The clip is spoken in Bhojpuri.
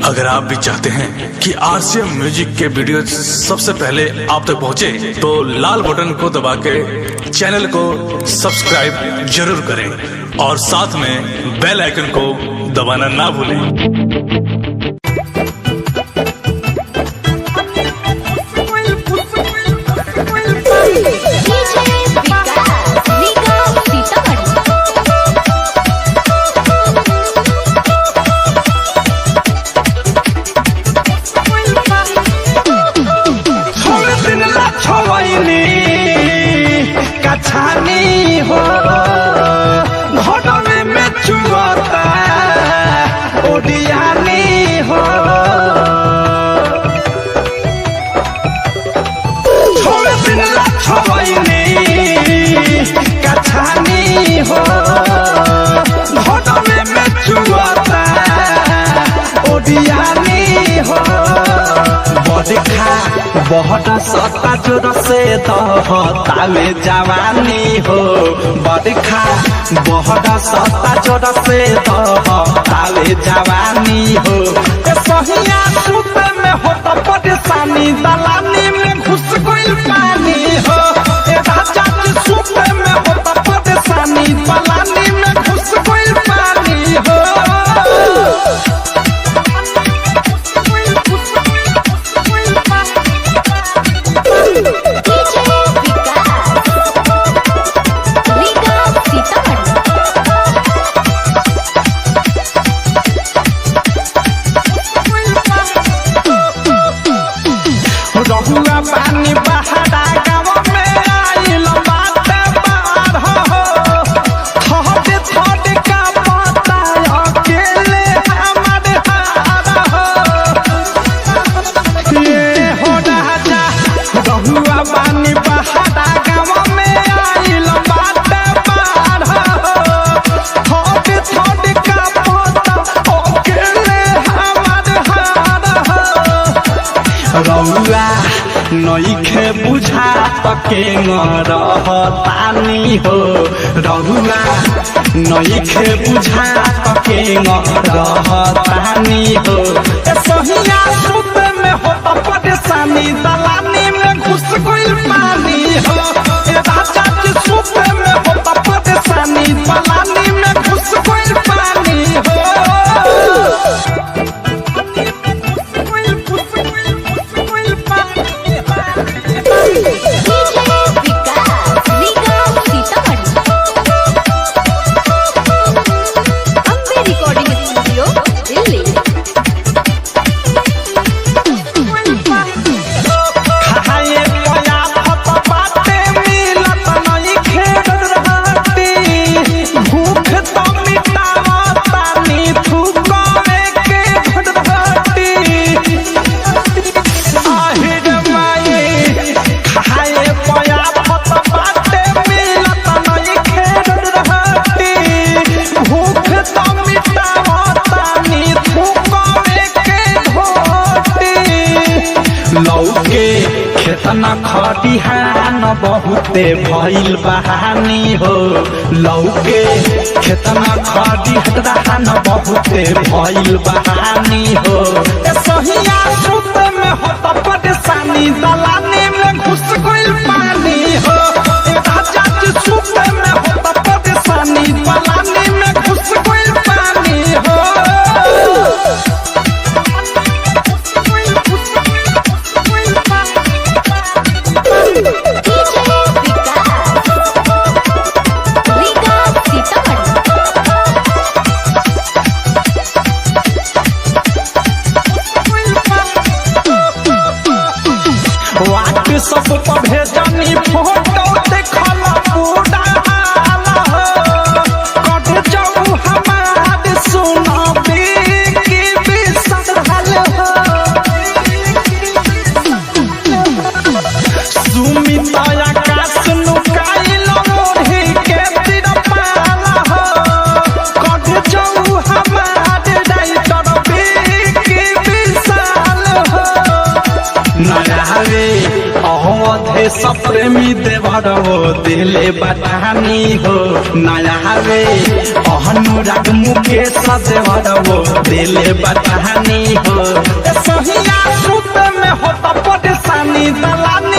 अगर आप भी चाहते हैं कि आरसीएम म्यूजिक के वीडियो सबसे पहले आप तक पहुंचे, तो लाल बटन को दबा के चैनल को सब्सक्राइब जरूर करें और साथ में बेल आइकन को दबाना ना भूलें। छानी हो घोटने में चुगता ओडियानी हो थोड़े दिन छवैनी कछानी हो घोटने में चुगता ओडियानी हो बहुत सत्ता जोर से तावे जवानी हो बदखा बहुत सत्ता जोर से तावे जवानी हो सहिया सूत में हो तो परेशानी दलानी में घुस गइल पानी हो राजा के सूत में हो तो परेशानी दलानी में घुस गइल पानी हो। रहुआ पानी बहारा गाँव में आइल बाटे बार हो थोड़े थोड़े का पता अकेले हमारे हार हो ये हो राजा रहुआ पानी बहारा गाँव में आइल बाटे बार हो थोड़े थोड़े का पता अकेले हमारे हार हो रहुआ नईखे बुझा तके रहतानी हो रहुआ नईखे बुझा तके रहतानी हो सहिया सूत में हो तो परेशानी दलानी में घुस गइल पानी हो राजा के सूत में हो तो परेशानी दलानी में घुस गइल पानी हो। लौके खेतना खटिहान बहुते भइल बहानी हो लौके खेतना खटिहान बहुते भइल बहानी हो सहिया सूत में हो तो परेशानी दलानी में घुस गइल पानी हो राजा के सूत में हो तो परेशानी दलानी में घुस गइल पानी हो। सब पर भेजनी फोटो देखल पूरा कट जाऊ हमार सुनबी की बिसरल हो सुमित आकाश नुकाइल मोढ़ी के तिरपाल हो कट जाऊ हमार राइटर बी की बिसरल हो नया रे अवधे सप्रेमी देवर वो दिले बटानी हो नया रे अनुराग मुकेश देवर वो दिले बटानी हो परेशानी दलानी